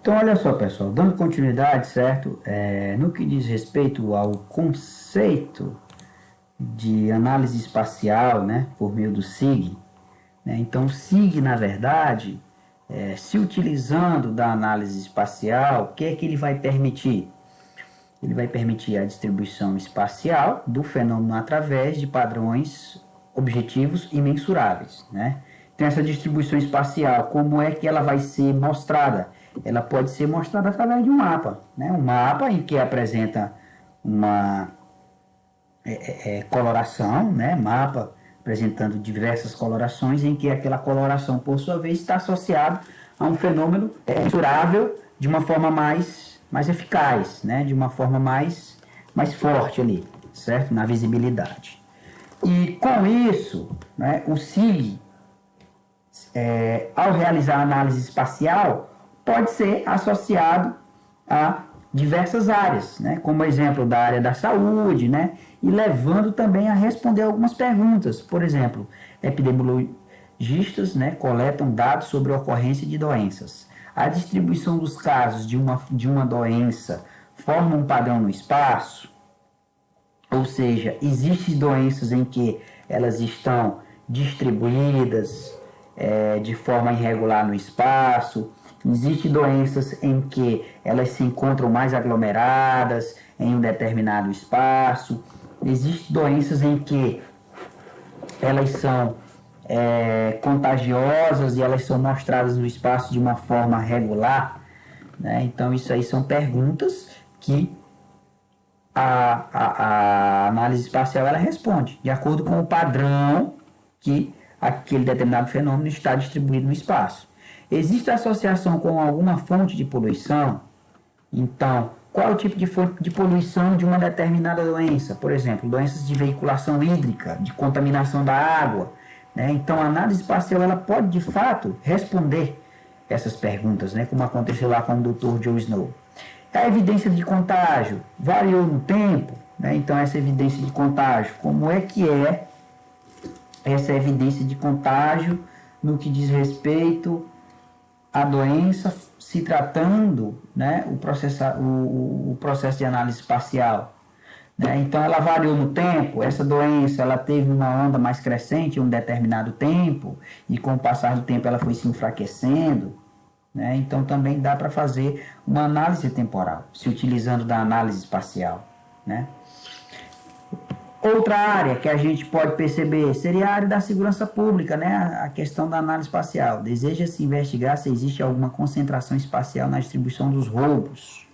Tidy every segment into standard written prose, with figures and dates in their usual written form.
Então, olha só, pessoal, dando continuidade, certo? No que diz respeito ao conceito de análise espacial, né, por meio do SIG, né? Então, o SIG, na verdade, se utilizando da análise espacial, o que é que ele vai permitir? Ele vai permitir a distribuição espacial do fenômeno através de padrões objetivos e mensuráveis, né? Então, essa distribuição espacial, como é que ela vai ser mostrada? Ela pode ser mostrada através de um mapa, né? Um mapa em que apresenta uma coloração, né? Mapa apresentando diversas colorações, em que aquela coloração, por sua vez, está associada a um fenômeno mensurável de uma forma mais eficaz, né? De uma forma mais forte ali, certo? Na visibilidade. E com isso, né, o SIG, ao realizar a análise espacial, pode ser associado a diversas áreas, né, como exemplo da área da saúde, né, e levando também a responder algumas perguntas. Por exemplo, epidemiologistas, né, coletam dados sobre a ocorrência de doenças. A distribuição dos casos de uma doença forma um padrão no espaço, ou seja, existem doenças em que elas estão distribuídas de forma irregular no espaço. Existem doenças em que elas se encontram mais aglomeradas em um determinado espaço. Existem doenças em que elas são contagiosas e elas são mostradas no espaço de uma forma regular, né? Então, isso aí são perguntas que a análise espacial ela responde de acordo com o padrão que aquele determinado fenômeno está distribuído no espaço. Existe associação com alguma fonte de poluição? Então, qual é o tipo de fonte de poluição de uma determinada doença? Por exemplo, doenças de veiculação hídrica, de contaminação da água, né? Então, a análise espacial ela pode, de fato, responder essas perguntas, né? Como aconteceu lá com o Dr. Joe Snow. A evidência de contágio variou no tempo, né? Então, essa evidência de contágio, como é que é essa evidência de contágio no que diz respeito à doença, se tratando, né, o processo de análise espacial, né? Então, ela variou no tempo. Essa doença ela teve uma onda mais crescente em um determinado tempo e com o passar do tempo ela foi se enfraquecendo, né? Então, também dá para fazer uma análise temporal, se utilizando da análise espacial, né? Outra área que a gente pode perceber seria a área da segurança pública, né? A questão da análise espacial. Deseja-se investigar se existe alguma concentração espacial na distribuição dos roubos,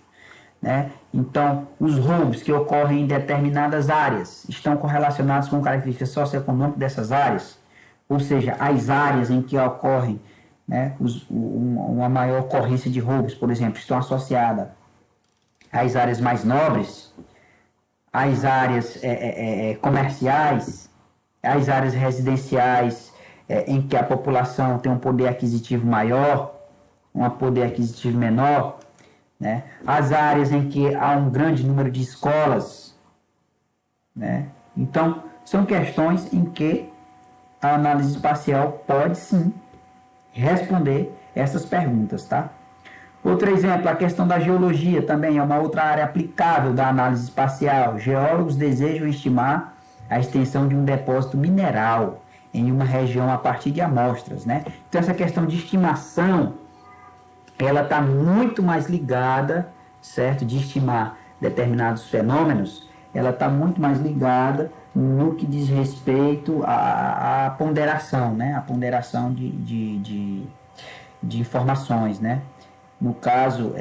né? Então, os roubos que ocorrem em determinadas áreas estão correlacionados com características socioeconômicas dessas áreas, ou seja, as áreas em que ocorrem, né, uma maior ocorrência de roubos, por exemplo, estão associadas às áreas mais nobres, às áreas comerciais, às áreas residenciais em que a população tem um poder aquisitivo maior, um poder aquisitivo menor, né? As áreas em que há um grande número de escolas, né? Então, são questões em que a análise espacial pode sim responder essas perguntas, tá? Outro exemplo, a questão da geologia também é uma outra área aplicável da análise espacial. Geólogos desejam estimar a extensão de um depósito mineral em uma região a partir de amostras, né? Então, essa questão de estimação, ela está muito mais ligada, certo? De estimar determinados fenômenos, ela está muito mais ligada no que diz respeito à ponderação, né? A ponderação de informações, né? No caso,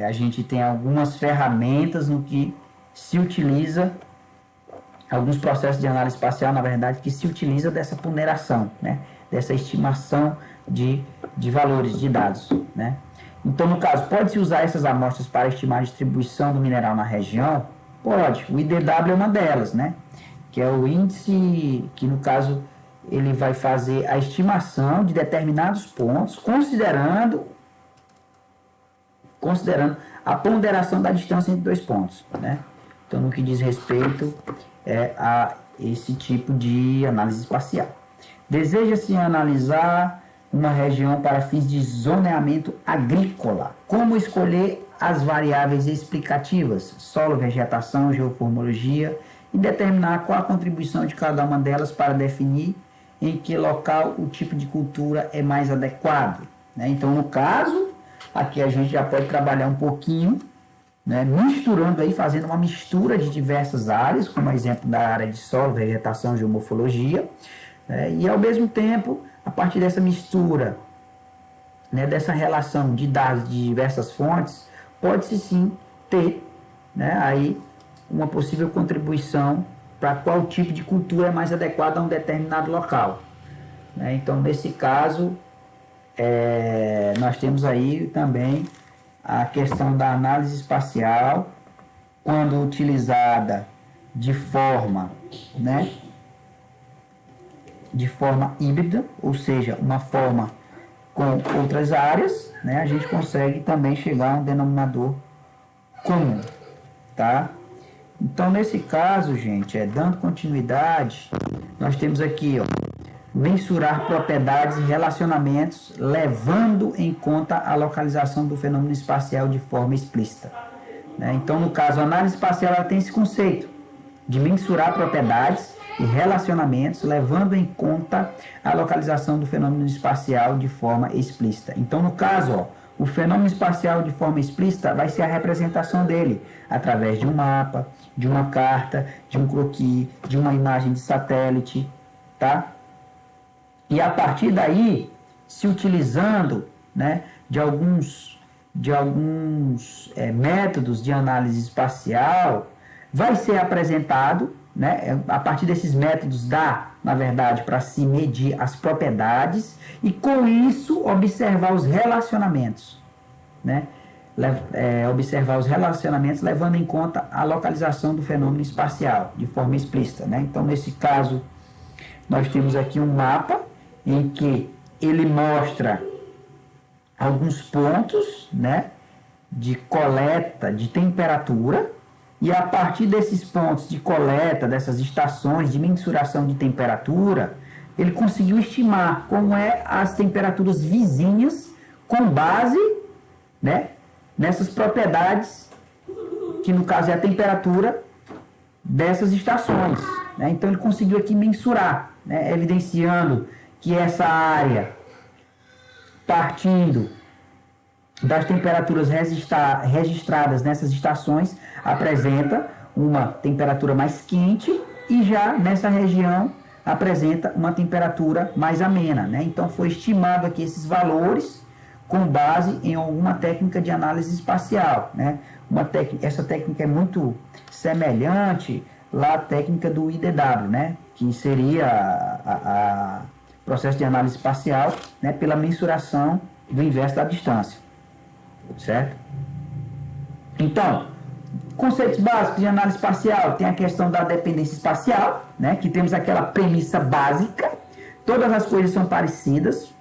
a gente tem algumas ferramentas no que se utiliza, alguns processos de análise espacial, na verdade, que se utiliza dessa ponderação, né? Dessa estimação de valores, de dados, né? Então, no caso, pode-se usar essas amostras para estimar a distribuição do mineral na região? Pode. O IDW é uma delas, né? Que é o índice que, no caso, ele vai fazer a estimação de determinados pontos, considerando a ponderação da distância entre dois pontos, né? Então, no que diz respeito a esse tipo de análise espacial. Deseja-se analisar uma região para fins de zoneamento agrícola. Como escolher as variáveis explicativas, solo, vegetação, geoformologia, e determinar qual a contribuição de cada uma delas para definir em que local o tipo de cultura é mais adequado. Né? Então, no caso, aqui a gente já pode trabalhar um pouquinho, né, misturando aí, fazendo uma mistura de diversas áreas, como exemplo da área de solo, vegetação, geomorfologia, né, e ao mesmo tempo, a partir dessa mistura, né, dessa relação de dados de diversas fontes, pode-se sim ter, né, aí uma possível contribuição para qual tipo de cultura é mais adequada a um determinado local. Né? Então, nesse caso, nós temos aí também a questão da análise espacial, quando utilizada de forma, né, de forma híbrida, ou seja, uma forma com outras áreas, né, a gente consegue também chegar a um denominador comum, tá? Então, nesse caso, gente, dando continuidade, nós temos aqui, ó, mensurar propriedades e relacionamentos, levando em conta a localização do fenômeno espacial de forma explícita. Né? Então, no caso, a análise espacial ela tem esse conceito de mensurar propriedades e relacionamentos, levando em conta a localização do fenômeno espacial de forma explícita. Então, no caso, ó, o fenômeno espacial de forma explícita vai ser a representação dele através de um mapa, de uma carta, de um croquis, de uma imagem de satélite, tá? E a partir daí, se utilizando, né, de alguns métodos de análise espacial, vai ser apresentado, né, a partir desses métodos dá, na verdade, para se medir as propriedades e com isso observar os relacionamentos, né? Observar os relacionamentos levando em conta a localização do fenômeno espacial de forma explícita, né? Então, nesse caso, nós temos aqui um mapa em que ele mostra alguns pontos, né, de coleta de temperatura, e a partir desses pontos de coleta, dessas estações de mensuração de temperatura, ele conseguiu estimar como as temperaturas vizinhas com base, né, nessas propriedades, que no caso é a temperatura dessas estações. Né? Então ele conseguiu aqui mensurar, né, evidenciando que essa área, partindo das temperaturas registradas nessas estações, apresenta uma temperatura mais quente e já nessa região apresenta uma temperatura mais amena. Né? Então foi estimado aqui esses valores com base em alguma técnica de análise espacial. Né? Essa técnica é muito semelhante à técnica do IDW, né? Que seria a processo de análise espacial, né, pela mensuração do inverso da distância, certo? Então, conceitos básicos de análise espacial, tem a questão da dependência espacial, né, que temos aquela premissa básica, todas as coisas são parecidas,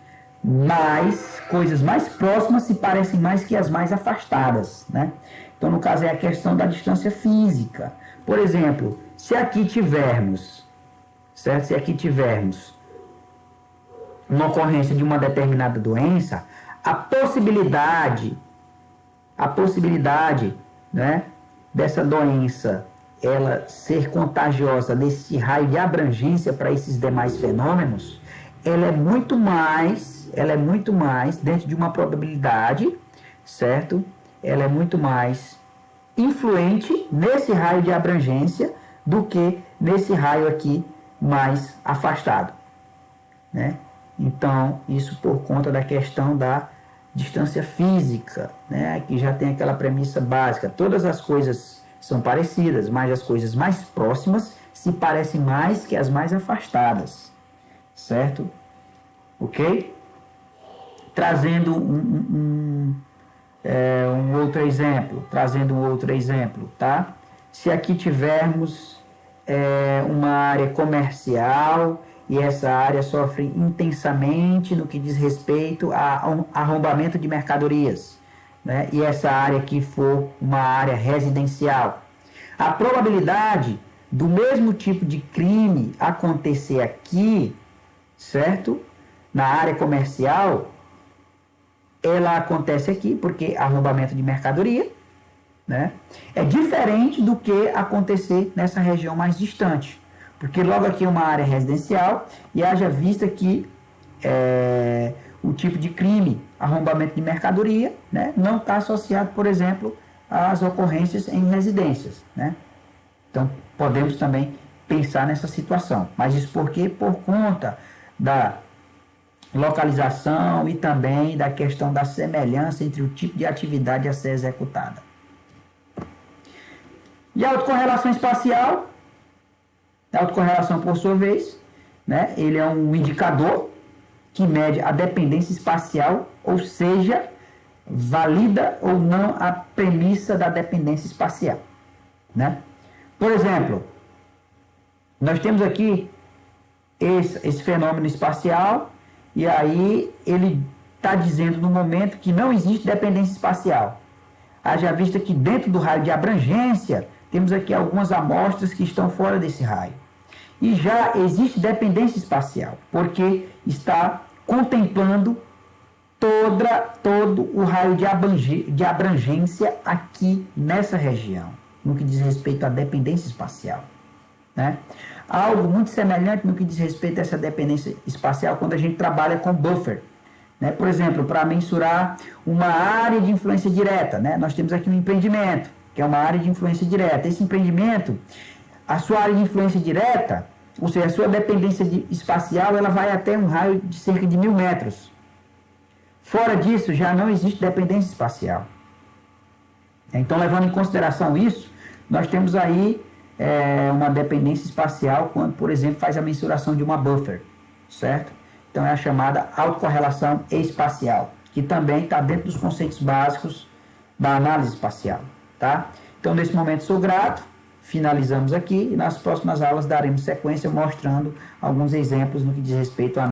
mas coisas mais próximas se parecem mais que as mais afastadas, né? Então, no caso, é a questão da distância física. Por exemplo, se aqui tivermos, certo? Se aqui tivermos uma ocorrência de uma determinada doença, a possibilidade, né, dessa doença ela ser contagiosa nesse raio de abrangência para esses demais fenômenos, ela é muito mais dentro de uma probabilidade, certo? Ela é muito mais influente nesse raio de abrangência do que nesse raio aqui mais afastado, né? Então, isso por conta da questão da distância física, né? Que já tem aquela premissa básica. Todas as coisas são parecidas, mas as coisas mais próximas se parecem mais que as mais afastadas, certo? Ok? Trazendo um outro exemplo, tá? Se aqui tivermos uma área comercial e essa área sofre intensamente no que diz respeito a arrombamento de mercadorias, né? E essa área aqui for uma área residencial, a probabilidade do mesmo tipo de crime acontecer aqui, certo? na área comercial, ela acontece aqui porque arrombamento de mercadoria, né? É diferente do que acontecer nessa região mais distante, porque logo aqui é uma área residencial e haja vista que o tipo de crime, arrombamento de mercadoria, né, não está associado, por exemplo, às ocorrências em residências, né? Então, podemos também pensar nessa situação. Mas isso porque por conta da localização e também da questão da semelhança entre o tipo de atividade a ser executada. E a autocorrelação espacial, a autocorrelação por sua vez, né, ele é um indicador que mede a dependência espacial, ou seja, valida ou não a premissa da dependência espacial, né? Por exemplo, nós temos aqui esse fenômeno espacial e aí ele está dizendo no momento que não existe dependência espacial. Haja vista que dentro do raio de abrangência temos aqui algumas amostras que estão fora desse raio. E já existe dependência espacial, porque está contemplando todo o raio de abrangência aqui nessa região, no que diz respeito à dependência espacial, né? Algo muito semelhante no que diz respeito a essa dependência espacial quando a gente trabalha com buffer, né? Por exemplo, para mensurar uma área de influência direta, né? Nós temos aqui um empreendimento, que é uma área de influência direta. Esse empreendimento, a sua área de influência direta, ou seja, a sua dependência espacial, ela vai até um raio de cerca de 1000 metros. Fora disso, já não existe dependência espacial. Então, levando em consideração isso, nós temos aí uma dependência espacial quando, por exemplo, faz a mensuração de uma buffer, certo? Então, é a chamada autocorrelação espacial, que também está dentro dos conceitos básicos da análise espacial, tá? Então, nesse momento, sou grato. Finalizamos aqui e nas próximas aulas daremos sequência mostrando alguns exemplos no que diz respeito a